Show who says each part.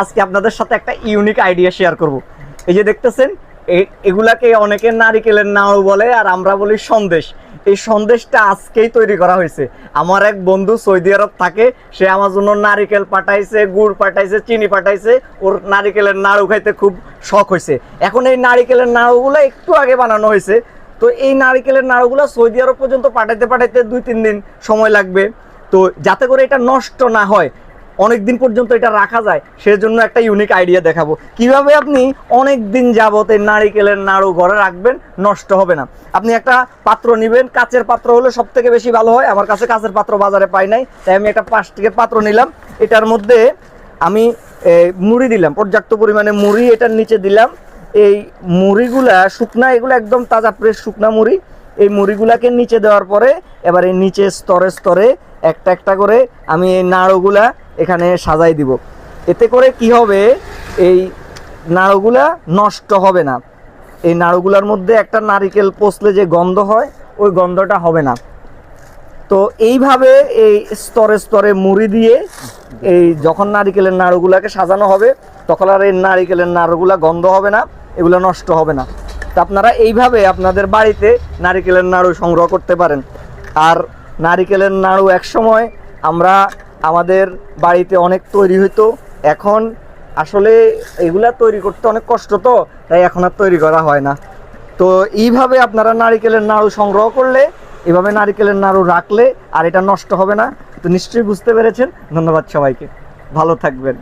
Speaker 1: আজকে আপনাদের সাথে একটা ইউনিক আইডিয়া শেয়ার করব। এই যে দেখতেছেন, এগুলাকে অনেকে নারিকেলের নাড়ু বলে, আর আমরা বলি সন্দেশ। এই সন্দেশটা আজকেই তৈরি করা হয়েছে। আমার এক বন্ধু সৌদি আরব থাকে, সে আমার জন্য নারিকেল পাঠাইছে, গুড় পাঠাইছে, চিনি পাঠাইছে। ওর নারিকেলের নাড়ু খাইতে খুব শখ হয়েছে। এখন এই নারিকেলের নাড়ুগুলো একটু আগে বানানো হয়েছে। তো এই নারিকেলের নাড়ুগুলো সৌদি আরব পর্যন্ত পাঠাইতে 2-3 দিন সময় লাগবে। তো যাতে করে এটা নষ্ট না হয়, অনেক দিন পর্যন্ত এটা রাখা যায়, সেজন্য একটা ইউনিক আইডিয়া দেখাবো কিভাবে আপনি অনেক দিন যাবত এই নারিকেলের নাড়ু ঘরে রাখবেন, নষ্ট হবে না। আপনি একটা পাত্র নেবেন, কাচের পাত্র হলে সব থেকে বেশি ভালো হয়। আমার কাছে কাচের পাত্র বাজারে পাই নাই, তাই আমি একটা প্লাস্টিকের পাত্র নিলাম। এটার মধ্যে আমি মুড়ি দিলাম, পর্যাপ্ত পরিমাণে মুড়ি এটার নিচে দিলাম। এই মুড়িগুলা শুকনা, এগুলো একদম তাজা ফ্রেশ শুকনা মুড়ি। এই মুড়িগুলাকে নিচে দেওয়ার পরে এবার এই নিচে স্তরে স্তরে একটা একটা করে আমি এই নাড়ুগুলা এখানে সাজাই দিব। এতে করে কি হবে, এই নাড়ুগুলা নষ্ট হবে না। এই নাড়ুগুলার মধ্যে একটা নারিকেল পচলে যে গন্ধ হয়, ওই গন্ধটা হবে না। তো এইভাবে এই স্তরে স্তরে মুড়ি দিয়ে এই যখন নারিকেলের নাড়ুগুলাকে সাজানো হবে, তখন আর এই নারিকেলের নাড়ুগুলা গন্ধ হবে না, এগুলো নষ্ট হবে না। তো আপনারা এইভাবে আপনাদের বাড়িতে নারিকেলের নাড়ু সংগ্রহ করতে পারেন। আর নারিকেলের নাড়ু একসময় আমরা আমাদের বাড়িতে অনেক তৈরি হইতো, এখন আসলে এগুলা তৈরি করতে অনেক কষ্ট, তো তাই এখন আর তৈরি করা হয় না। তো এইভাবে আপনারা নারিকেলের নাড়ু সংগ্রহ করলে, এভাবে নারিকেলের নাড়ু রাখলে আর এটা নষ্ট হবে না। তো নিশ্চয়ই বুঝতে পেরেছেন। ধন্যবাদ সবাইকে, ভালো থাকবেন।